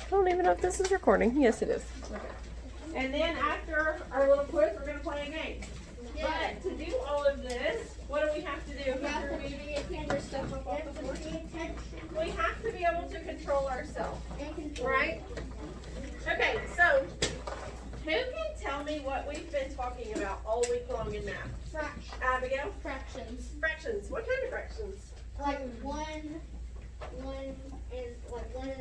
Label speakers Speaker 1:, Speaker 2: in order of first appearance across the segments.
Speaker 1: I don't even know if this is recording. Yes, it is.
Speaker 2: Okay. And then after our little quiz, we're going to play a game.
Speaker 3: Yeah.
Speaker 2: But to do all of this, what do we have to do?
Speaker 3: We have to pay attention.
Speaker 2: Stuff up off the board.
Speaker 3: Pay attention.
Speaker 2: We have to be able to control ourselves,
Speaker 3: And control.
Speaker 2: right? Okay, so who can tell me what we've been talking about all week long in math?
Speaker 3: Fractions.
Speaker 2: Abigail?
Speaker 3: Fractions.
Speaker 2: Fractions. What kind of fractions?
Speaker 3: Like one and like 1 1/2,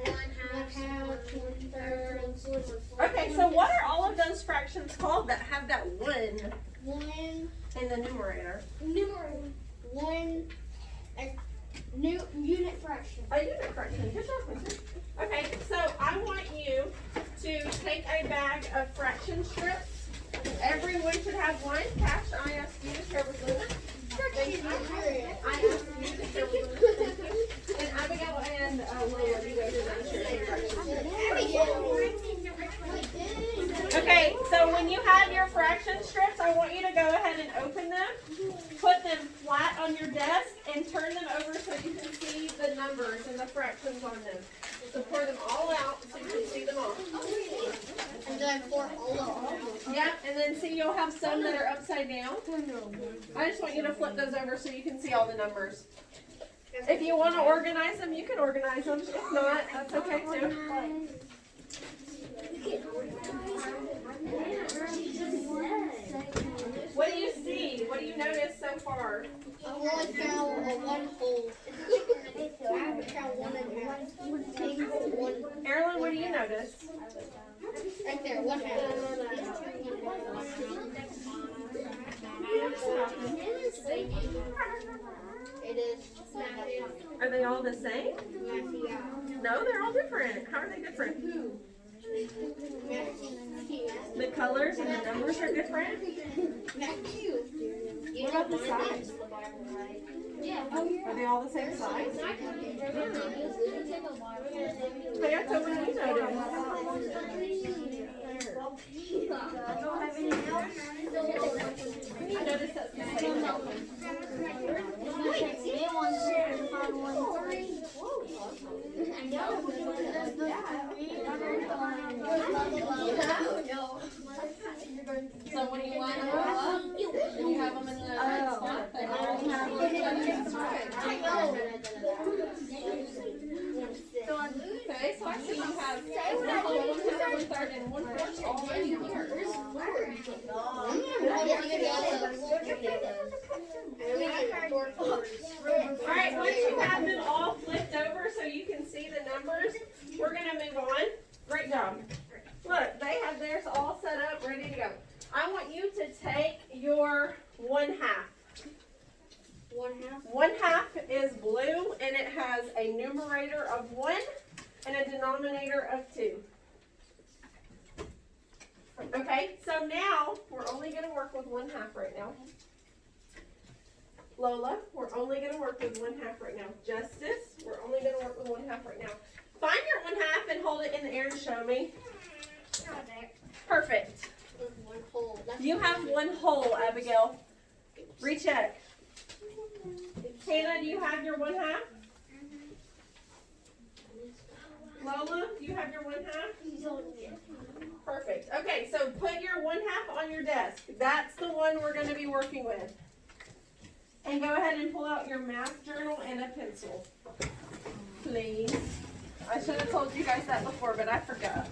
Speaker 3: 1/3,
Speaker 2: Okay, so what are all of those fractions called that have that 1
Speaker 3: one
Speaker 2: in the numerator?
Speaker 3: numeral one a new unit fraction.
Speaker 2: A unit fraction. Good job, Quincy. Okay, so I want you to take a bag of fraction strips. Everyone should have one. Cash, I asked you to share with Luna. Thank you. I asked you to share with Luna. Thank you. And Abigail and Lola, you guys are going to share some fractions. Okay, so when you have your fraction strips, I want you to go ahead and open them, put them flat on your desk, and turn them over so you can see the numbers and the fractions on them. So pour them all out so you can see them all.
Speaker 3: And then for all of them.
Speaker 2: Yeah, and then see you'll have some that are upside down. I just want you to flip those over so you can see all the numbers. If you want to organize them, you can organize them. If not, that's okay too. What do you see? What do you notice so far?
Speaker 3: I only found one hole. I found 1 1/2. One
Speaker 2: Erin, what do you notice?
Speaker 3: right there, 1/2. It is
Speaker 2: Are they all the same? No, they're all different. How are they different? The colors and the numbers are different. What about the size? Are they all the same size? Toyota, what do you notice? You notice that's the same. So what do you want? Do you have them in the spot? Okay, so I see you have 1/3 and 1/4 already Alright, once you have them all flipped over so you can see the numbers, we're going to move on. Great job. Look, they have theirs all set up, ready to go. I want you to take your 1/2.
Speaker 3: 1/2.
Speaker 2: 1/2 is blue and it has a numerator of 1 and a denominator of 2. Okay, so now we're only going to work with 1/2 right now. Lola, we're only going to work with 1/2 right now. Justice, we're only going to work with 1/2 right now. Find your 1/2 and hold it in the air and show me. Perfect.
Speaker 3: With 1 hole.
Speaker 2: You have 1 hole, Abigail. Recheck. Hannah, do you have your 1/2? Lola, do you have your 1/2? Perfect. Okay, so put your 1/2 on your desk. That's the one we're going to be working with. And go ahead and pull out your math journal and a pencil. Please. I should have told you guys that before, but I forgot.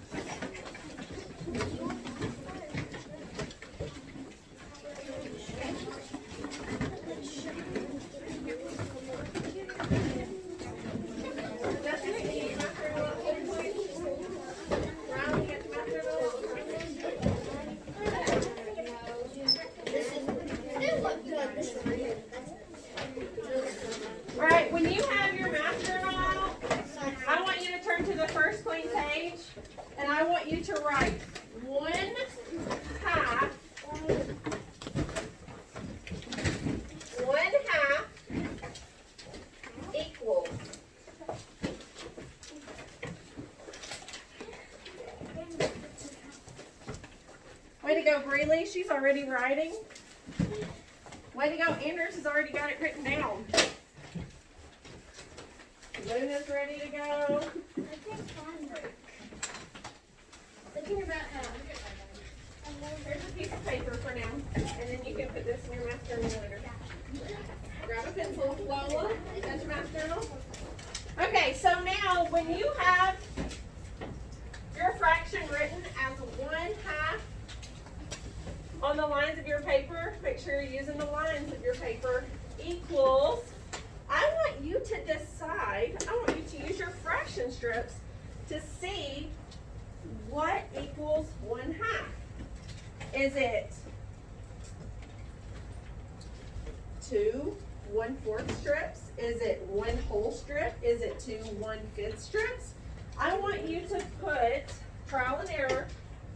Speaker 2: Alright, when you have your math journal out, I want you to turn to the first clean page and I want you to write 1/2 equals. Way to go, Breeley. She's already writing. Way to go. Anders has already got it written down. Luna's ready to go. now, when you have your fraction written as 1/2 on the lines of your paper, make sure you're using the lines of your paper, equals, I want you to decide, I want you to use your fraction strips to see what equals 1/2. Is it 2 1/4 strips? Is it 1 whole strip? Is it 2 1/5 strips? I want you to put trial and error.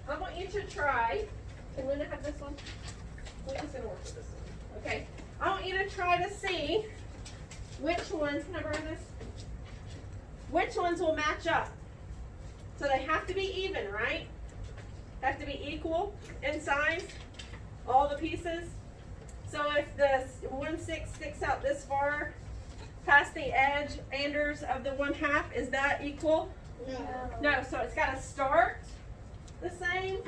Speaker 2: I want you to try. Can Luna have this one? Luna's gonna work with this one. Okay. I want you to try to see which ones, can I borrow this? Which ones will match up? So they have to be even, right? Have to be equal in size, all the pieces. So if the 1/6 sticks out this far past the edge, Anders, of the 1/2, is that equal?
Speaker 3: No.
Speaker 2: No, so it's got to start the same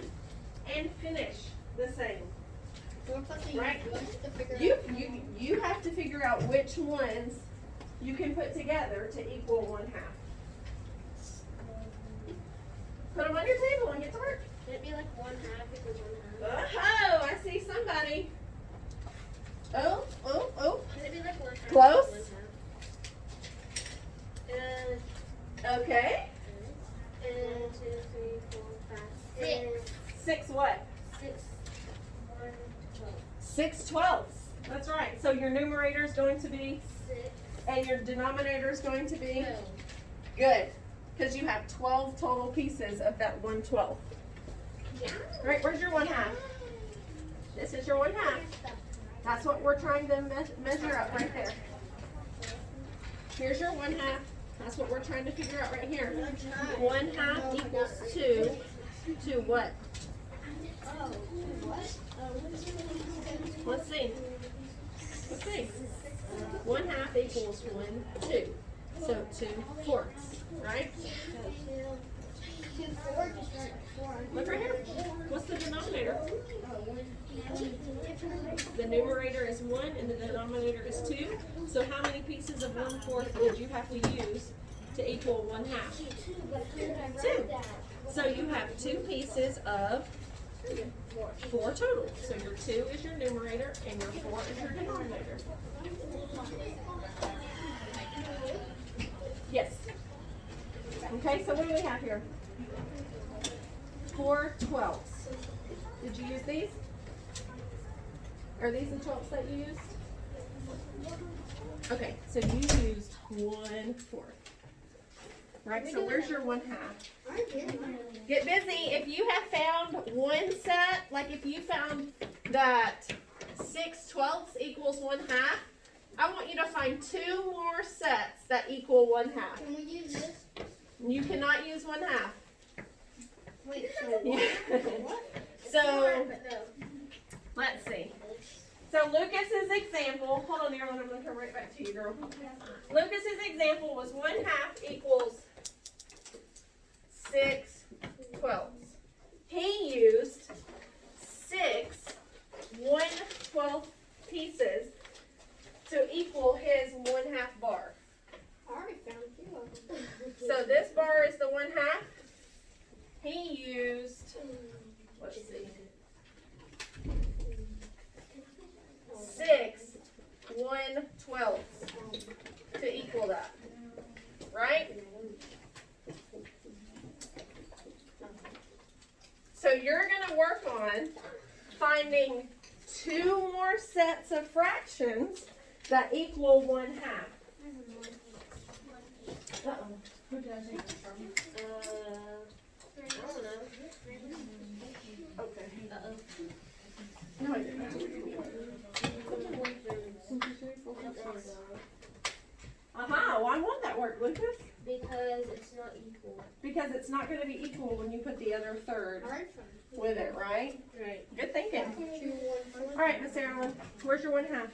Speaker 2: and finish the same. Right. You have to figure out which ones you can put together to equal 1/2. Put them on your table and get to work.
Speaker 3: Can it be like 1/2 equals 1/2?
Speaker 2: Oh, I see somebody. Oh.
Speaker 3: Can it be like 1/2?
Speaker 2: Close.
Speaker 3: 1/2?
Speaker 2: Okay.
Speaker 3: 1, 2, 3, 4, 5, 6.
Speaker 2: 6 what?
Speaker 3: 6, 1, 12.
Speaker 2: 6/12. That's right. So your numerator is going to be,
Speaker 3: 6,
Speaker 2: and your denominator is going to be
Speaker 3: 12.
Speaker 2: good, because you have 12 total pieces of that 1/12.
Speaker 3: Yeah.
Speaker 2: Right? Where's your 1/2? This is your 1/2. That's what we're trying to measure up right there. Here's your 1/2. That's what we're trying to figure out right here. 1/2 equals 2 to what?
Speaker 3: Oh, what?
Speaker 2: Let's see. 1/2 equals 1, 2. So 2/4, right?
Speaker 3: 2/4 just went 4.
Speaker 2: Look right here. What's the denominator? The numerator is 1 and the denominator is 2. So how many pieces of 1/4 would you have to use to equal 1/2? 2. So you have 2 pieces of 4 total. So your 2 is your numerator and your 4 is your denominator. Yes. Okay, so what do we have here? 4/12. Did you use these? Are these the 12s that you used? Okay, so you used 1/4. Right, so where's your 1/2? Get busy. If you have found one set, like if you found that 6/12 equals 1/2, I want you to find 2 more sets that equal 1/2.
Speaker 3: Can we use this?
Speaker 2: You cannot use 1/2.
Speaker 3: Wait,
Speaker 2: So, let's see. So Lucas's example, hold on there, I'm going to come right back to you, girl. Lucas's example was 1/2 equals 6/12. He used 6 1/12 pieces to equal his 1/2 bar.
Speaker 3: I already found 2 of them.
Speaker 2: So this bar is the 1/2. He used, let's see, 6 1/12 to equal that, right? So you're going to work on finding 2 more sets of fractions that equal 1/2. Uh-oh. Who did I take this from?
Speaker 3: I don't know.
Speaker 2: Okay.
Speaker 3: Uh-oh.
Speaker 2: No, I didn't. Why won't that work, Lucas?
Speaker 3: Because it's not equal.
Speaker 2: Because it's not going to be equal when you put the other third
Speaker 3: Alright,
Speaker 2: with it, right?
Speaker 3: Right.
Speaker 2: Good thinking.
Speaker 3: 2, 1, 4.
Speaker 2: All right, Miss Erin, where's your 1/2?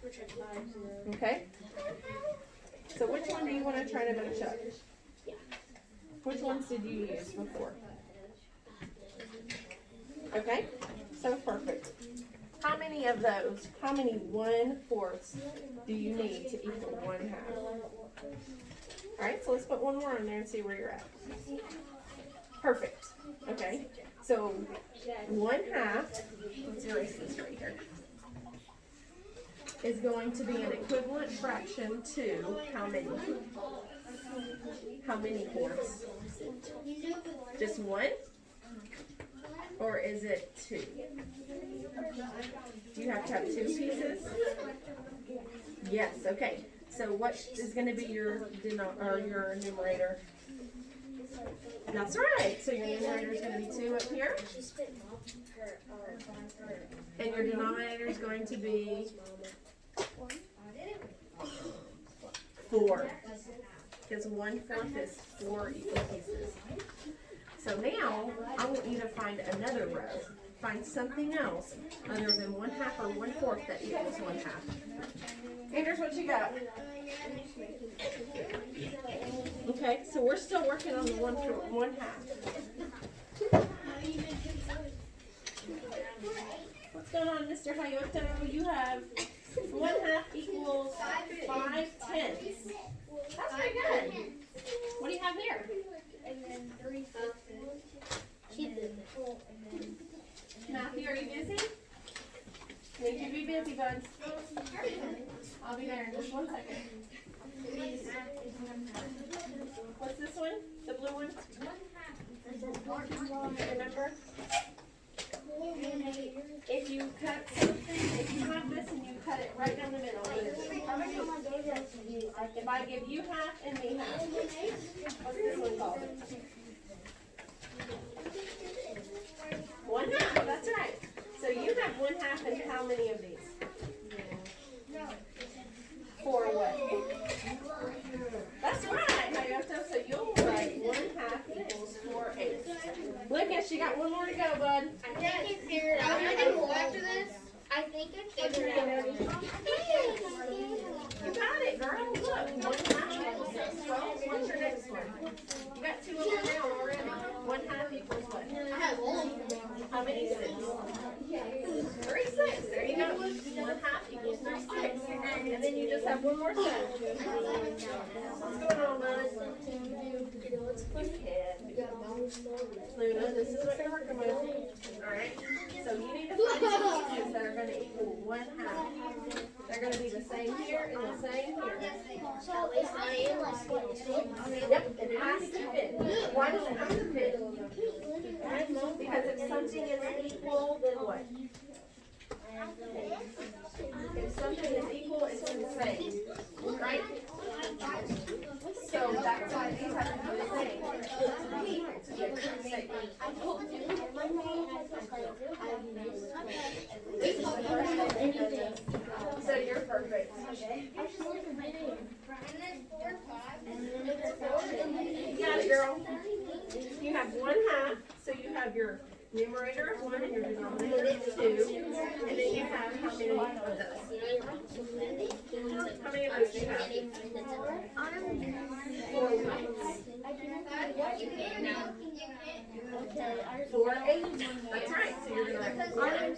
Speaker 3: Which is 5, 0.
Speaker 2: Okay. So which one do you want to try to match up? Which ones did you use before? Okay, so perfect. How many of those, how many 1/4 do you need to equal 1/2? Alright, so let's put one more in there and see where you're at. Perfect. Okay, so 1/2, let's erase this right here, is going to be an equivalent fraction to how many? How many fourths? Just one? Or is it two? Do you have to have two pieces? Yes, okay. So what is going to be your your numerator? That's right. So your numerator is going to be 2 up here. And your denominator is going to be 4. Because 1/4 is 4 equal pieces. So now I want you to find another row. Find something else other than 1/2 or 1/4 that equals 1/2. Anders, what you got? Okay, so we're still working on the 1/2. What's going on, Mr. Hayoto? You have 1/2 equals 5/10. That's pretty good. What do you have here?
Speaker 3: And then 3/5.
Speaker 2: Matthew, are you busy? Need you to be busy, buds. I'll be there in just 1 second. What's this one? The blue one? Remember? If you cut something, if you have this and you cut it right down the middle, what is it? If I give you half and me half, what's this one called? 1/2, that's right. So you have 1/2 and how many of these? 4 what? That's right, Hayoto. So you'll write 1/2 equals 4/8. Lucas, you got one more to go, bud.
Speaker 3: I think I figured out. After this, I think I figured it out.
Speaker 2: You got it, girl. Look, 1/2 equals 6. Well, what's your next one? You got 2 of them down already. 1/2 equals what?
Speaker 3: I have all of them.
Speaker 2: How many 6? 3 6. There you go. 1/2 equals 3 6. And then you just have one more set. What's going on, bud? Luna, this is what you're working with. Alright? So you need to find pieces that are going to equal 1/2. They're going to be the same here and the same here.
Speaker 3: So it's unrealistic.
Speaker 2: Yep, it has to fit. Why does it have to fit? Because if something is equal, then what? If something is equal, it's the same. Right? So that's why these have to be the same. So you're perfect. You got it, girl. You have 1/2, so you have your numerator of 1 and your denominator of 2. And then you have how many of those? How many of those do you have? 4 whites. 4/8. That's right. So you're going to write 1/8.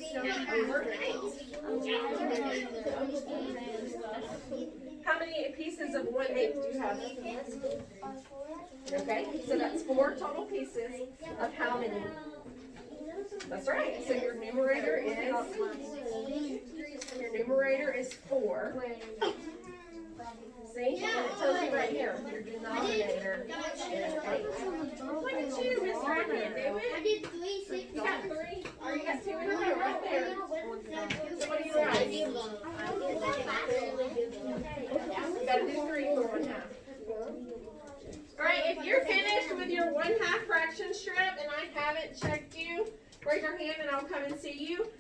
Speaker 2: How many pieces of 1/8 do you have? Okay, so that's 4 total pieces of how many? That's right. So your numerator is 4. See? And it tells you right here, your denominator is 8. Look at you, Miss Randy, do
Speaker 3: I
Speaker 2: it.
Speaker 3: did 3, 6.
Speaker 2: You got 3? Or you got 2 in there right there. So what do you write? You gotta do 3 for 1/2. Alright, if you're finished with your 1/2 fraction strip and I haven't checked you, raise your hand and I'll come and see you.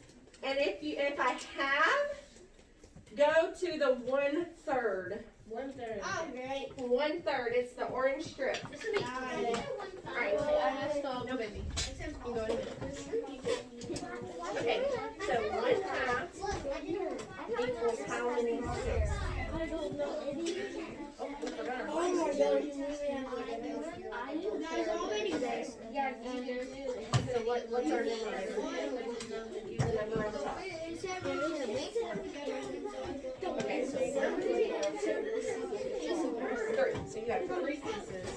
Speaker 2: And if I have, go to the 1/3. 1/3.
Speaker 3: Oh, great.
Speaker 2: 1/3. It's the orange strip. Alright. No, baby. You go in a minute. Okay, so 1/2 equals how many 6?
Speaker 3: I don't know any.
Speaker 2: Oh, we forgot our
Speaker 3: Oh my
Speaker 2: sixes.
Speaker 3: god, you guys already there.
Speaker 2: So what's our numerator? Use the number on the top. Okay, so 1, 2, 3. So So you have 3 pieces of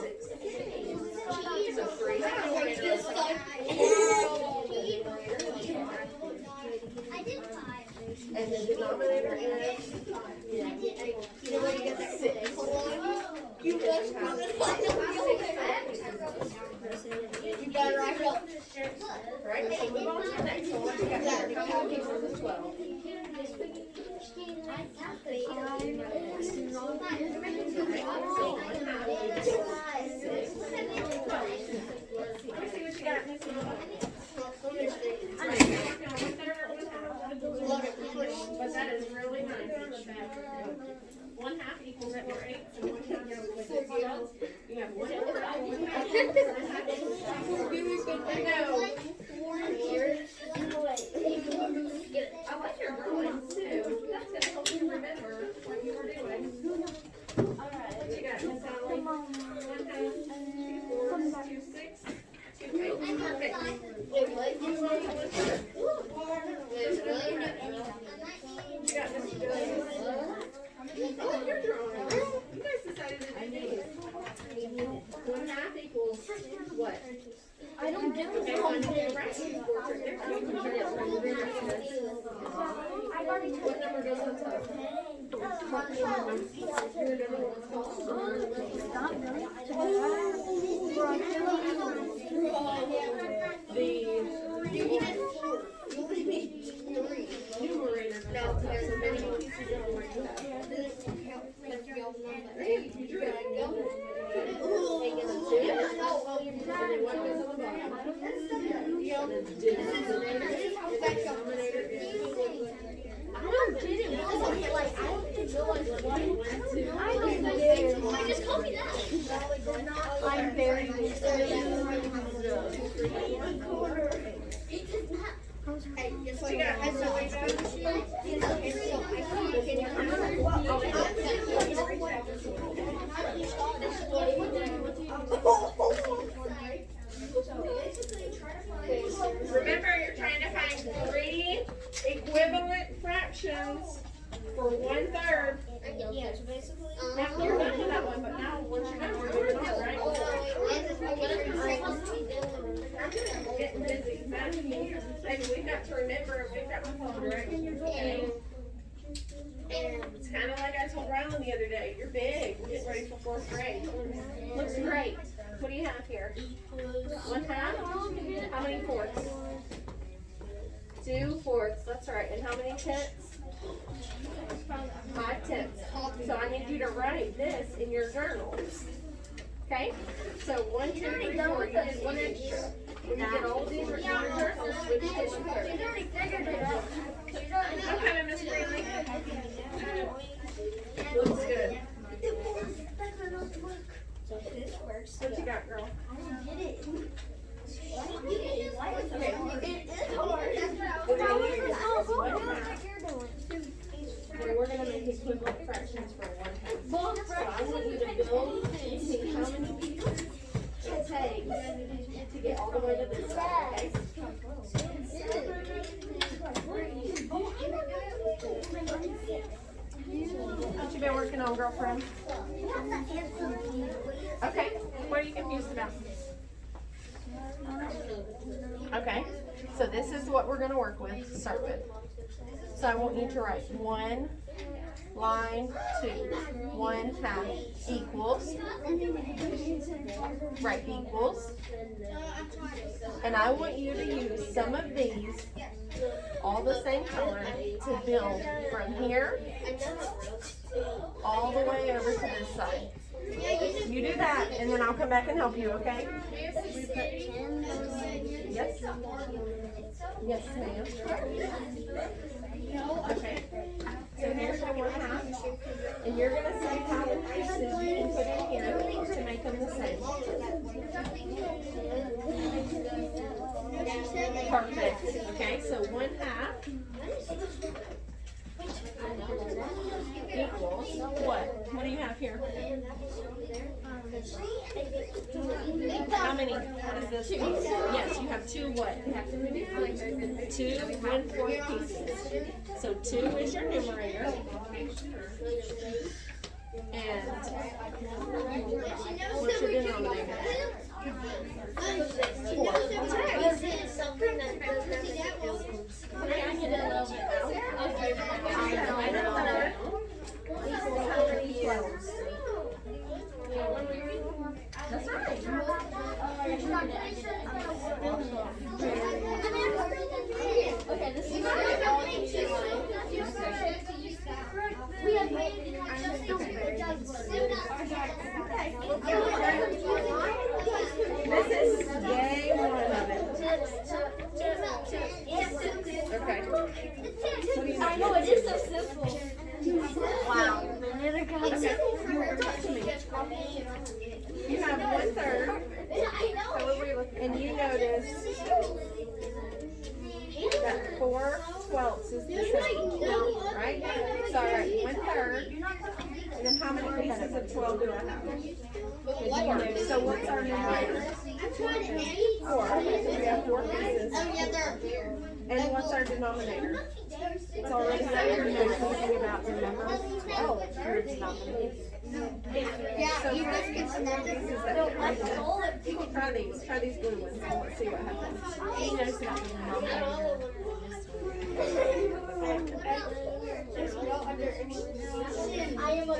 Speaker 2: 6. So 3 is the numerator. And the denominator is 6.
Speaker 3: You just want to find out. You better write up.
Speaker 2: Right? So move on to the next one. What you got here? How many pieces is 12? But that is really nice. 1/2 equals 4/8, and 1/2 equals 6. You have 1 over 8. I like your drawings too. That's gonna help you remember what you were doing. What you got, Miss Allie? 1/2, 2 4s, 2 6, 2 8. Perfect. Move on to Elizabeth. You got Mr. Jones. I like your drawings. You guys decided to do these. 1/2 equals what?
Speaker 3: I don't do
Speaker 2: Okay,
Speaker 3: it.
Speaker 2: one right. What number goes on top? You remember what it's called? The numerator. No, there's so many pieces of words. Hey, you drew it. And then what goes on the bottom? The denominator. The denominator is.
Speaker 3: I don't get it. Like, I don't get it. I just call me that. I'm very good.
Speaker 2: Hey, guess what you got? Remember, you're trying to find 3 equivalent fractions for 1/3.
Speaker 3: Yeah, so basically.
Speaker 2: Now, you're done with that one, but now, once you're done, we're moving on, right? We're getting busy. Baby, we've got to remember, we've got to follow directions, okay? It's kind of like I told Rylan the other day. You're big. We're getting ready for 4th grade. Looks great. What do you have here? 1/2? How many fourths? 2 fourths. That's right. And how many tenths? 5 tenths. So I need you to write this in your journal. Okay? So 1, 2, 3, 4. You did 1 extra. When you get all these in your journal, switch to 1/3. Okay, Miss Greenlee. Looks good. What you got, girl? Okay. We're gonna use this as 1/2. And we're gonna make equivalent fractions for 1/2. So I want you to build and see how many pieces it takes to get all the way to this side, okay? What you been working on, girlfriend? Okay, what are you confused about? Okay, so this is what we're gonna work with, to start with. So I want you to write 1 line 2, 1/2 equals, write equals, and I want you to use some of these, all the same color, to build from here all the way over to this side. You do that, and then I'll come back and help you, okay? Yes? Yes, ma'am. Okay. So here's your 1/2, and you're gonna say how the pieces you can put in here to make them the same. Perfect. Okay, so 1/2 equals what? What do you have here? How many? What is this? Yes, you have 2 what? 2 1/4 pieces. So 2 is your numerator. And what's your denominator? That's right.
Speaker 3: Okay, this is we have made
Speaker 2: This is day one of it. Okay.
Speaker 3: I know, it is so simple. Wow.
Speaker 2: You have 1/3, and you notice that 4/12 is the same, right? So I write 1/3, and then how many pieces of 12 do I have? 4. So what's our numerator? 4. Okay, so we have 4 pieces. And what's our denominator? It's already there. You're thinking about the number 12 for denominator. So
Speaker 3: you guys can snap
Speaker 2: pieces that try these blue ones and let's see what happens.
Speaker 3: He knows about the denominator. I am a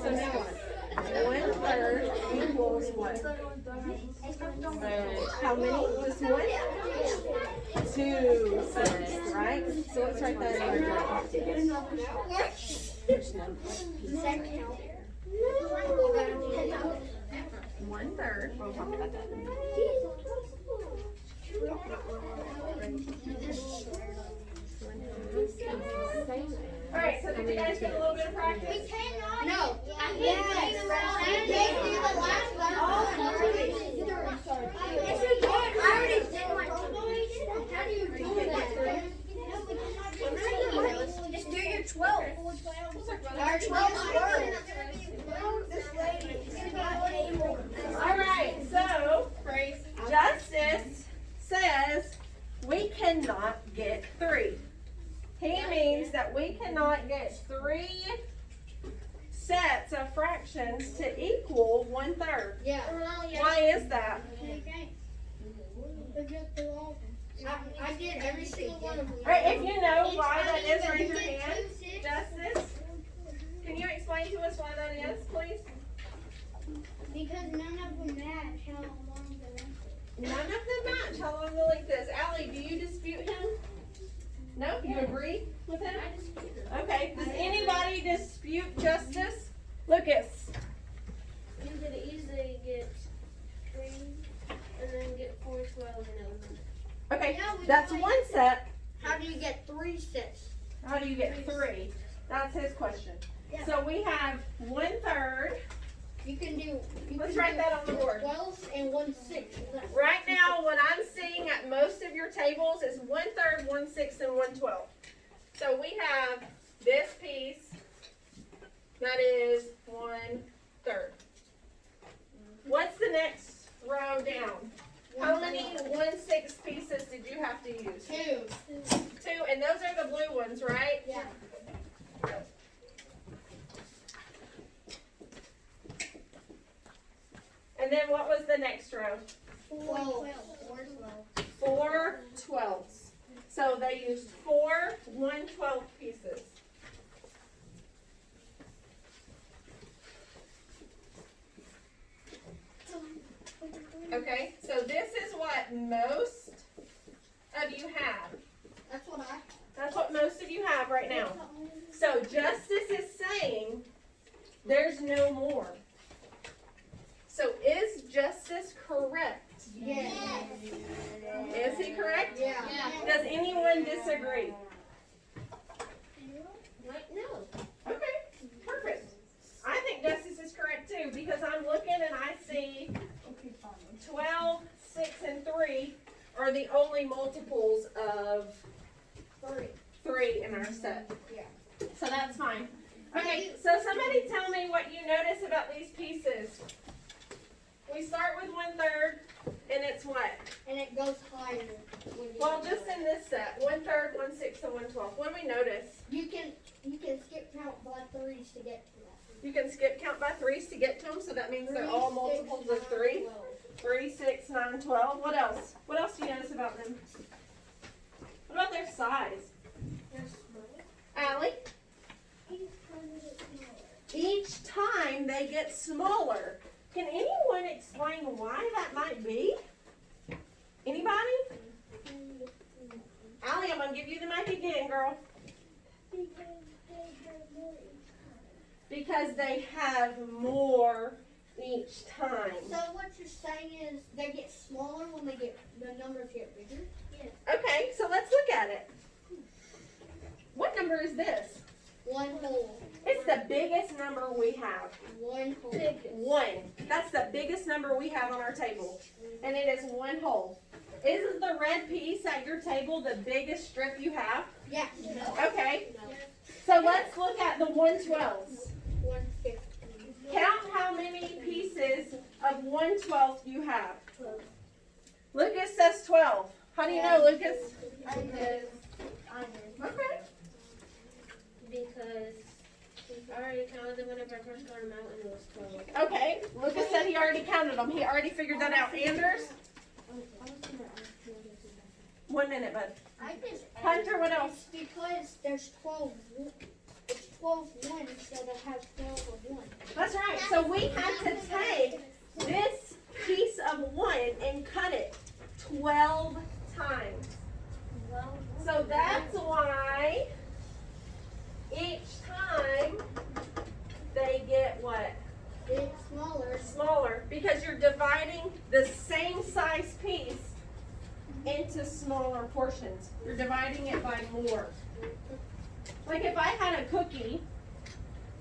Speaker 2: So now what? 1/3 equals what? How many was 1? 2 6, right? So let's write that in our journal. 1/3. We'll talk about that. All right, so did you guys get a little bit of practice?
Speaker 3: No. I can't do the last one. I already did my. How do you do that? Just do your 12. Our 12
Speaker 2: All right, so Justice says we cannot get 3. He means that we cannot get 3 sets of fractions to equal 1/3.
Speaker 3: Yeah.
Speaker 2: Why is that?
Speaker 3: I did every single one of them.
Speaker 2: All right, if you know why that is, raise your hand. Justice, can you explain to us why that is, please?
Speaker 3: Because none of them match how long the length is.
Speaker 2: None of them match how long the length is. Allie, do you dispute him? No? You agree with him? Okay. Does anybody dispute Justice? Lucas.
Speaker 4: You could easily get 3 and then get 4, 12 and 11.
Speaker 2: Okay, that's one set.
Speaker 3: How do you get 3 sets?
Speaker 2: How do you get 3? That's his question. So we have 1/3.
Speaker 3: You can do.
Speaker 2: Let's write that on the board.
Speaker 3: 12 and 1/6.
Speaker 2: Right now, what I'm seeing at most of your tables is 1/3, 1/6, and 1/12. So we have this piece that is 1/3. What's the next row down? How many 1/6 pieces did you have to use?
Speaker 3: 2.
Speaker 2: 2, and those are the blue ones, right?
Speaker 3: Yeah.
Speaker 2: And then what was the next row?
Speaker 3: 12.
Speaker 2: 4 12s. So they used 4 1/12 pieces. Okay, so this is what most of you have.
Speaker 3: That's what I.
Speaker 2: That's what most of you have right now. So Justice is saying there's no more. So is Justice correct?
Speaker 3: Yes.
Speaker 2: Is he correct?
Speaker 3: Yeah.
Speaker 2: Does anyone disagree?
Speaker 4: No.
Speaker 2: Okay, perfect. I think Justice is correct too because I'm looking and I see 12, 6, and 3 are the only multiples of 3 in our set.
Speaker 3: Yeah.
Speaker 2: So that's fine. Okay, so somebody tell me what you notice about these pieces. We start with 1/3, and it's what?
Speaker 3: And it goes higher.
Speaker 2: Well, just in this set, 1/3, 1/6, and 1/12. What do we notice?
Speaker 3: You can skip count by 3. threes to get to that.
Speaker 2: You can skip count by threes to get to them, so that means they're all multiples of 3. 3, 6, 9, 12. What else? What else do you notice about them? What about their size? Allie? Each time they get smaller. Can anyone explain why that might be? Anybody? Allie, I'm going to give you the mic again, girl. Because they have more each time.
Speaker 3: So what you're saying is they get smaller when the numbers get bigger?
Speaker 2: Okay, so let's look at it. What number is this?
Speaker 3: 1 whole.
Speaker 2: It's the biggest number we have.
Speaker 3: 1 whole.
Speaker 2: 1. That's the biggest number we have on our table. And it is 1 whole. Isn't the red piece at your table the biggest strip you have?
Speaker 3: Yeah.
Speaker 2: Okay. So let's look at the 1/12.
Speaker 3: 1/5.
Speaker 2: Count how many pieces of 1/12 you have. Lucas says 12. How do you know, Lucas?
Speaker 4: Because
Speaker 2: Okay.
Speaker 4: I already counted them whenever I first got them out and it was 12.
Speaker 2: Okay. Lucas said he already counted them. He already figured that out. Anders? 1 minute, bud.
Speaker 3: I just
Speaker 2: Hunter, what else?
Speaker 3: It's because there's 12. It's 12 ones, so they'll have 12 of 1.
Speaker 2: That's right. So we had to take this piece of 1 and cut it 12 times. So that's why each time they get what?
Speaker 3: It's smaller.
Speaker 2: Smaller. Because you're dividing the same size piece into smaller portions. You're dividing it by more. Like if I had a cookie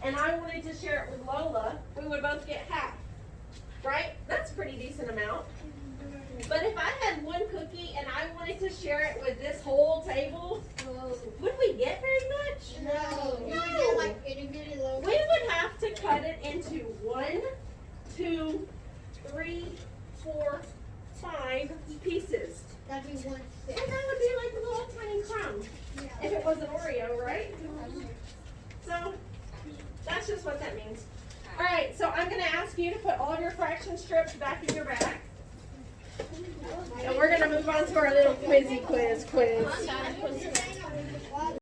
Speaker 2: and I wanted to share it with Lola, we would both get half. Right? That's a pretty decent amount. But if I had 1 cookie and I wanted to share it with this whole table, would we get very much?
Speaker 3: No. You
Speaker 2: No.
Speaker 3: get like itty bitty little.
Speaker 2: We would have to cut it into 1, 2, 3, 4, 5 pieces.
Speaker 3: That'd be 1/5.
Speaker 2: And that would be like a little tiny crumb. If it was an Oreo, right? So that's just what that means. All right, so I'm going to ask you to put all of your fraction strips back in your bag. And we're going to move on to our little quiz.